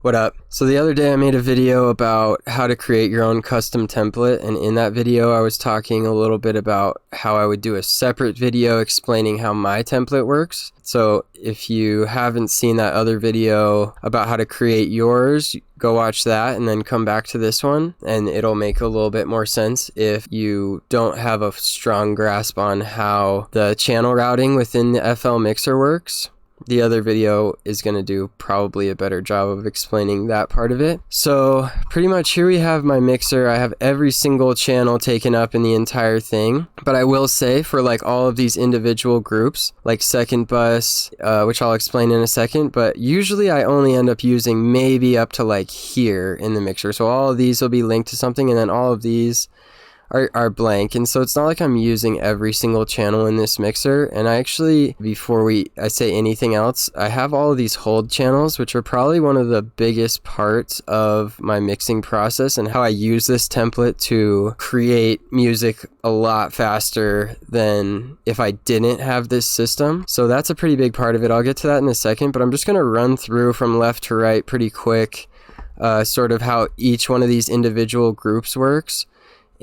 What up? So the other day I made a video about how to create your own custom template, and in that video I was talking a little bit about how I would do a separate video explaining how my template works. So if you haven't seen that other video about how to create yours, go watch that and then come back to this one, and it'll make a little bit more sense if you don't have a strong grasp on how the channel routing within the FL Mixer works. The other video is going to do probably a better job of explaining that part of it. So pretty much here we have my mixer. I have every single channel taken up in the entire thing. But I will say for like all of these individual groups, like second bus, which I'll explain in a second, but usually I only end up using maybe up to like here in the mixer. So all of these will be linked to something, and then all of these are blank, and so it's not like I'm using every single channel in this mixer. And I actually, before I say anything else, I have all of these hold channels, which are probably one of the biggest parts of my mixing process and how I use this template to create music a lot faster than if I didn't have this system. So that's a pretty big part of it. I'll get to that in a second, but I'm just going to run through from left to right pretty quick, sort of how each one of these individual groups works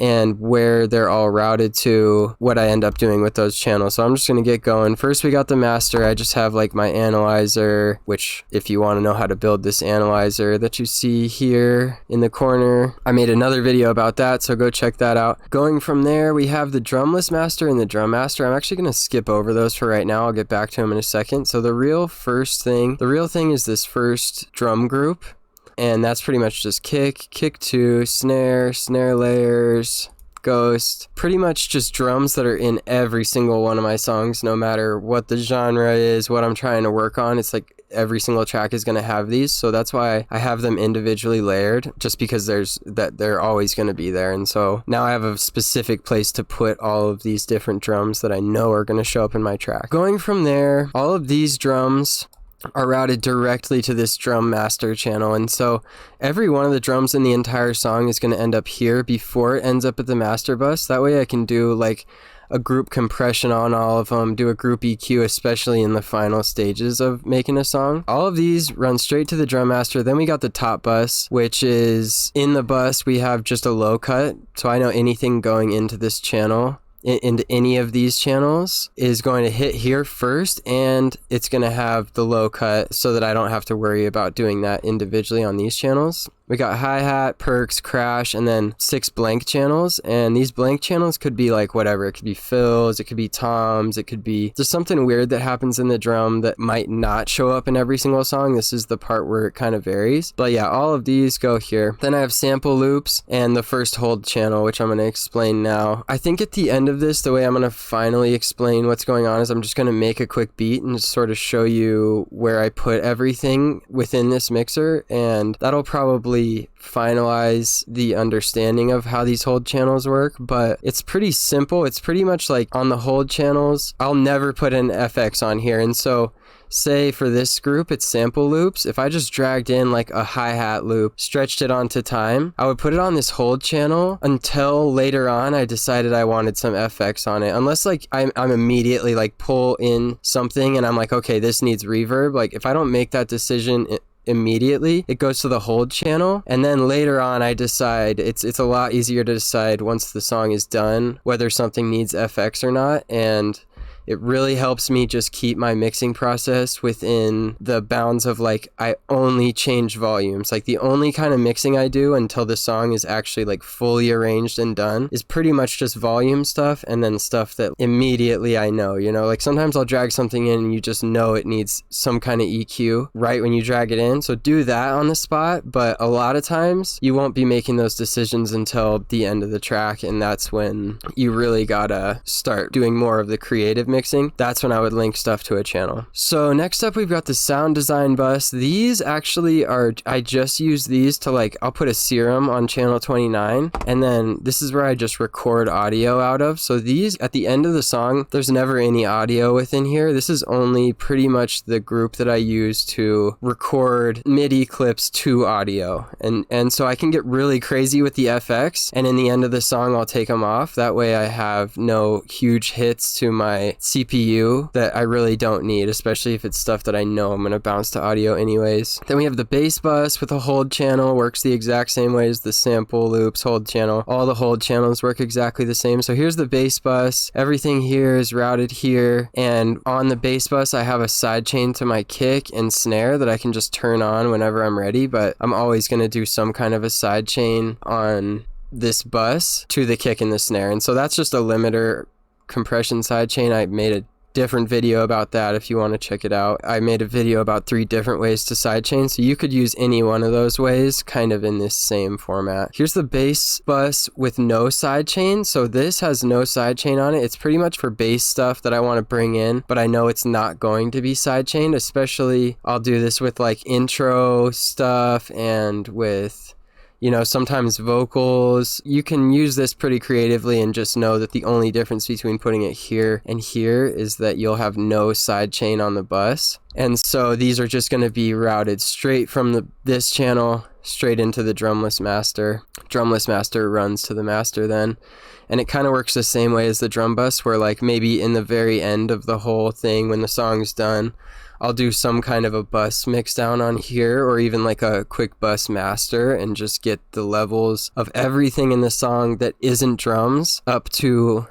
and where they're all routed to, what I end up doing with those channels. So I'm just going to get going. First, we got the master. I just have like my analyzer, which if you want to know how to build this analyzer that you see here in the corner, I made another video about that, so go check that out. Going from there, we have the drumless master and the drum master. I'm actually going to skip over those for right now. I'll get back to them in a second. So the real thing is this first drum group. And that's pretty much just kick 2, snare layers, ghost, pretty much just drums that are in every single one of my songs, no matter what the genre is, what I'm trying to work on. It's like every single track is going to have these. So that's why I have them individually layered, just because they're always going to be there. And so now I have a specific place to put all of these different drums that I know are going to show up in my track. Going from there, all of these drums are routed directly to this drum master channel, and so every one of the drums in the entire song is going to end up here before it ends up at the master bus. That way I can do like a group compression on all of them, do a group EQ, especially in the final stages of making a song. All of these run straight to the drum master. Then we got the top bus, which is in the bus we have just a low cut, so I know anything going into this channel, into any of these channels, is going to hit here first, and it's going to have the low cut so that I don't have to worry about doing that individually on these channels. We got hi-hat, perks, crash, and then 6 blank channels. And these blank channels could be like whatever. It could be fills, it could be toms, it could be just something weird that happens in the drum that might not show up in every single song. This is the part where it kind of varies. But yeah, all of these go here. Then I have sample loops and the first hold channel, which I'm going to explain now. I think at the end of this, the way I'm going to finally explain what's going on is I'm just going to make a quick beat and just sort of show you where I put everything within this mixer, and that'll probably finalize the understanding of how these hold channels work. But it's pretty simple. It's pretty much like on the hold channels, I'll never put an FX on here. And so say for this group, it's sample loops. If I just dragged in like a hi-hat loop, stretched it onto time, I would put it on this hold channel until later on I decided I wanted some FX on it. Unless like I'm immediately like pull in something and I'm like, okay, this needs reverb. Like if I don't make that decision immediately, it goes to the hold channel, and then later on I decide. It's a lot easier to decide once the song is done whether something needs FX or not, and it really helps me just keep my mixing process within the bounds of like, I only change volumes. Like the only kind of mixing I do until the song is actually like fully arranged and done is pretty much just volume stuff, and then stuff that immediately I know, like sometimes I'll drag something in and you just know it needs some kind of EQ right when you drag it in. So do that on the spot, but a lot of times you won't be making those decisions until the end of the track, and that's when you really gotta start doing more of the creative mixing. That's when I would link stuff to a channel. So next up, we've got the sound design bus. These actually I just use these to like, I'll put a serum on channel 29, and then this is where I just record audio out of. So these, at the end of the song, there's never any audio within here. This is only pretty much the group that I use to record MIDI clips to audio. And so I can get really crazy with the FX, and in the end of the song, I'll take them off. That way I have no huge hits to my CPU that I really don't need, especially if it's stuff that I know I'm going to bounce to audio anyways. Then we have the bass bus with a hold channel, works the exact same way as the sample loops hold channel. All the hold channels work exactly the same. So here's the bass bus. Everything here is routed here, and on the bass bus I have a sidechain to my kick and snare that I can just turn on whenever I'm ready, but I'm always going to do some kind of a sidechain on this bus to the kick and the snare. And so that's just a limiter compression sidechain. I made a different video about that if you want to check it out. I made a video about 3 different ways to sidechain, so you could use any one of those ways kind of in this same format. Here's the bass bus with no sidechain. So this has no sidechain on it. It's pretty much for bass stuff that I want to bring in, but I know it's not going to be sidechained, especially I'll do this with like intro stuff and with, you know, sometimes vocals. You can use this pretty creatively and just know that the only difference between putting it here and here is that you'll have no sidechain on the bus. And so these are just going to be routed straight from this channel straight into the drumless master. Drumless master runs to the master then. And it kind of works the same way as the drum bus, where like maybe in the very end of the whole thing when the song's done, I'll do some kind of a bus mix down on here, or even like a quick bus master, and just get the levels of everything in the song that isn't drums up to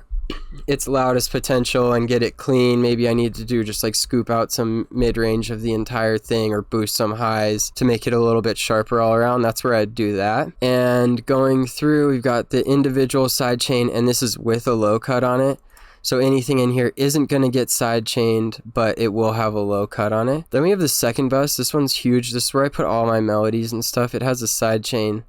its loudest potential and get it clean. Maybe I need to do just like scoop out some mid-range of the entire thing or boost some highs to make it a little bit sharper all around. That's where I'd do that. And going through, we've got the individual sidechain, and this is with a low cut on it. So anything in here isn't going to get sidechained, but it will have a low cut on it. Then we have the second bus. This one's huge. This is where I put all my melodies and stuff. It has a sidechain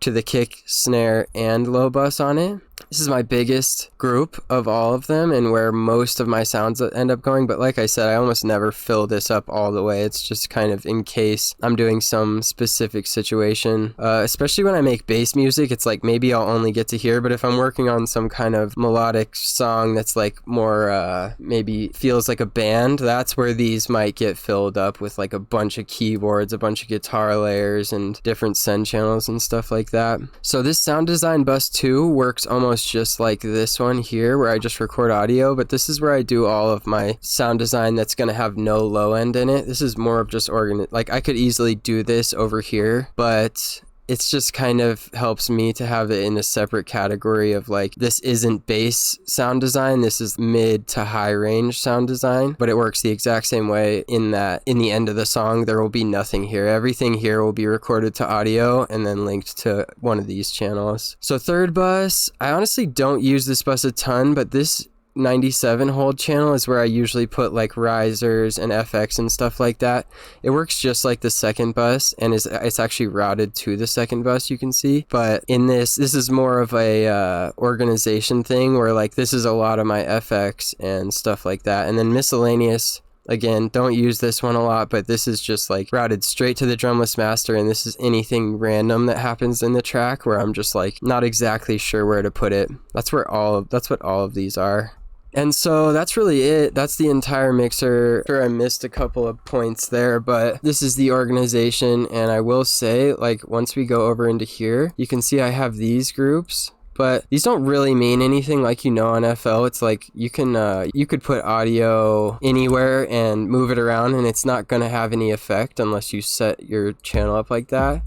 to the kick, snare, and low bus on it. This is my biggest group of all of them and where most of my sounds end up going. But like I said, I almost never fill this up all the way. It's just kind of in case I'm doing some specific situation. Especially when I make bass music, it's like maybe I'll only get to here. But if I'm working on some kind of melodic song that's like more maybe feels like a band, that's where these might get filled up with like a bunch of keyboards, a bunch of guitar layers, and different send channels and stuff like that. So this sound design bus 2 works almost just like this one here where I just record audio, but this is where I do all of my sound design that's going to have no low end in it. This is more of just like I could easily do this over here, but it's just kind of helps me to have it in a separate category of like, this isn't bass sound design, this is mid to high range sound design, but it works the exact same way in that in the end of the song, there will be nothing here. Everything here will be recorded to audio and then linked to one of these channels. So third bus, I honestly don't use this bus a ton, but this 97 hold channel is where I usually put like risers and FX and stuff like that. It works just like the second bus and it's actually routed to the second bus, you can see. But in this is more of a organization thing where like this is a lot of my FX and stuff like that. And then miscellaneous, again, don't use this one a lot, but this is just like routed straight to the drumless master, and this is anything random that happens in the track where I'm just like not exactly sure where to put it. That's what all of these are. And so that's really it. That's the entire mixer. Sure, I missed a couple of points there, but this is the organization. And I will say, like, once we go over into here, you can see I have these groups, but these don't really mean anything like you know on FL. It's like you could put audio anywhere and move it around, and it's not going to have any effect unless you set your channel up like that.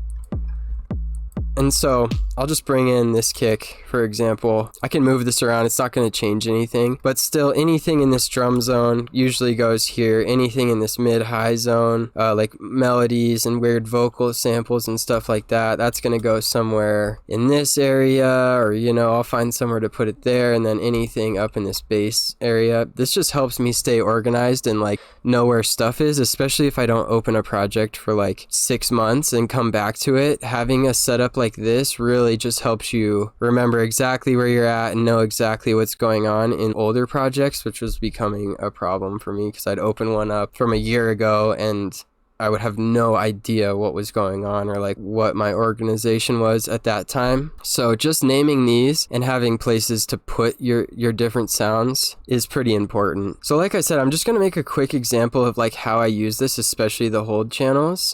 And so I'll just bring in this kick, for example. I can move this around. It's not going to change anything, but still anything in this drum zone usually goes here. Anything in this mid-high zone, like melodies and weird vocal samples and stuff like that, that's going to go somewhere in this area, or, you know, I'll find somewhere to put it there. And then anything up in this bass area. This just helps me stay organized and like know where stuff is, especially if I don't open a project for like 6 months and come back to it. Having a setup like this really just helps you remember exactly where you're at and know exactly what's going on. In older projects, which was becoming a problem for me because I'd open one up from a year ago and I would have no idea what was going on or like what my organization was at that time. So just naming these and having places to put your different sounds is pretty important. So like I said, I'm just going to make a quick example of like how I use this, especially the hold channels.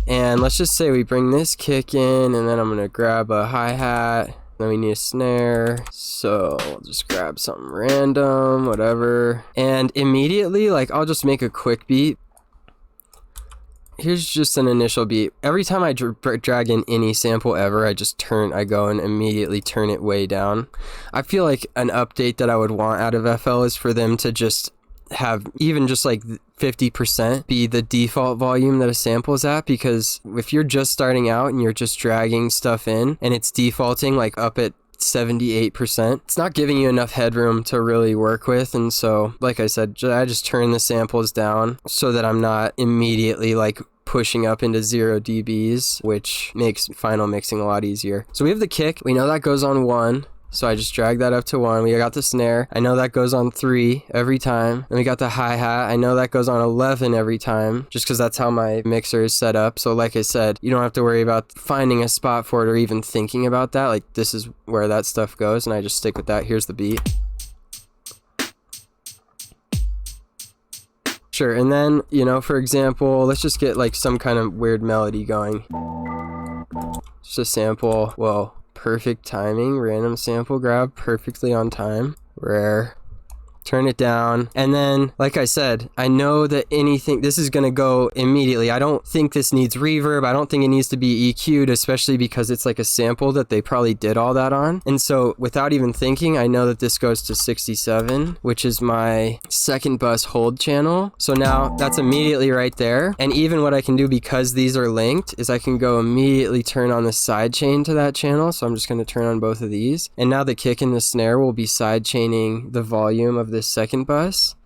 And let's just say we bring this kick in, and then I'm going to grab a hi-hat Then we need a snare, so I'll just grab something random, whatever. And immediately, like, I'll just make a quick beat. Here's just an initial beat. Every time I drag in any sample ever, I go and immediately turn it way down. I feel like an update that I would want out of FL is for them to just have even just like 50% be the default volume that a sample is at, because if you're just starting out and you're just dragging stuff in and it's defaulting like up at 78%, it's not giving you enough headroom to really work with. And so, like I said, I just turn the samples down so that I'm not immediately like pushing up into 0 dBs, which makes final mixing a lot easier. So we have the kick, we know that goes on 1. So I just drag that up to 1. We got the snare. I know that goes on 3 every time. And we got the hi-hat. I know that goes on 11 every time, just because that's how my mixer is set up. So like I said, you don't have to worry about finding a spot for it or even thinking about that. Like, this is where that stuff goes, and I just stick with that. Here's the beat. Sure, and then, you know, for example, let's just get like some kind of weird melody going. Just a sample. Whoa. Perfect timing, random sample grab, perfectly on time, rare, turn it down. And then, like I said, I know that this is going to go immediately. I don't think this needs reverb. I don't think it needs to be EQ'd, especially because it's like a sample that they probably did all that on. And so without even thinking, I know that this goes to 67, which is my second bus hold channel. So now that's immediately right there. And even what I can do, because these are linked, is I can go immediately turn on the side chain to that channel. So I'm just going to turn on both of these. And now the kick and the snare will be side chaining the volume of this second bus.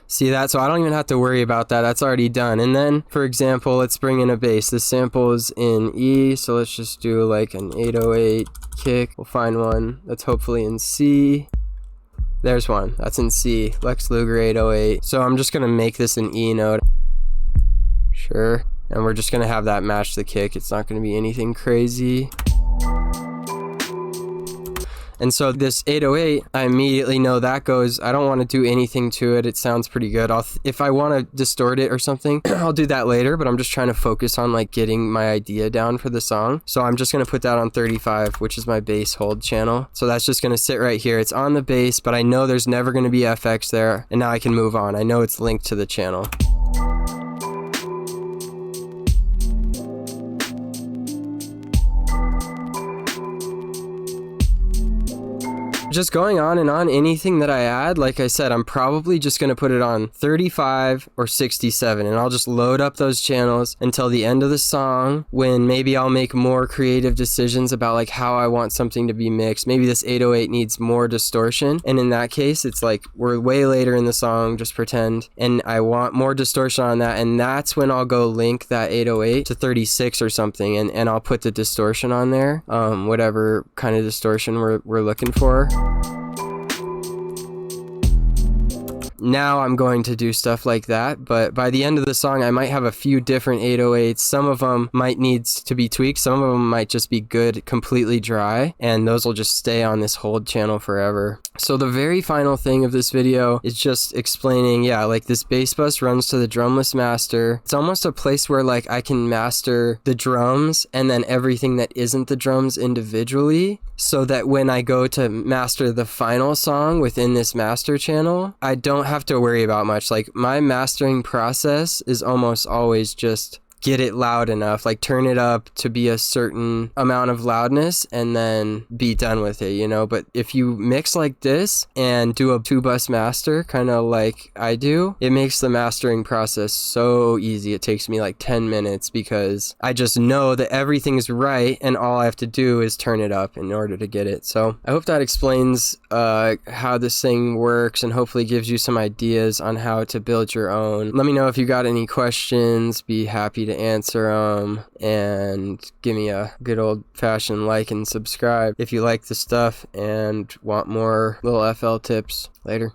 See that? So I don't even have to worry about that. That's already done. And then, for example, let's bring in a bass. This sample is in E, so let's just do like an 808 kick. We'll find one that's hopefully in C. There's one. That's in C. Lex Luger 808. So I'm just going to make this an E note. Sure. And we're just going to have that match the kick. It's not going to be anything crazy. And so this 808, I immediately know that goes, I don't want to do anything to it. It sounds pretty good. If I want to distort it or something, I'll do that later, but I'm just trying to focus on like getting my idea down for the song. So I'm just going to put that on 35, which is my bass hold channel. So that's just going to sit right here. It's on the bass, but I know there's never going to be FX there. And now I can move on. I know it's linked to the channel. Just going on and on, anything that I add, like I said, I'm probably just going to put it on 35 or 67, and I'll just load up those channels until the end of the song, when maybe I'll make more creative decisions about like how I want something to be mixed. Maybe this 808 needs more distortion, and in that case, it's like we're way later in the song, just pretend, and I want more distortion on that, and that's when I'll go link that 808 to 36 or something, and I'll put the distortion on there, whatever kind of distortion we're looking for. Now I'm going to do stuff like that, but by the end of the song, I might have a few different 808s. Some of them might need to be tweaked. Some of them might just be good, completely dry, and those will just stay on this hold channel forever. So the very final thing of this video is just explaining, yeah, like this bass bus runs to the drumless master. It's almost a place where like I can master the drums and then everything that isn't the drums individually, so that when I go to master the final song within this master channel, I don't have to worry about much. Like my mastering process is almost always just get it loud enough, like turn it up to be a certain amount of loudness and then be done with it, you know? But if you mix like this and do a 2-bus master, kind of like I do, it makes the mastering process so easy. It takes me like 10 minutes because I just know that everything's right and all I have to do is turn it up in order to get it. So I hope that explains how this thing works and hopefully gives you some ideas on how to build your own. Let me know if you got any questions. Be happy to answer them, and give me a good old-fashioned like and subscribe if you like the stuff and want more little FL tips. Later.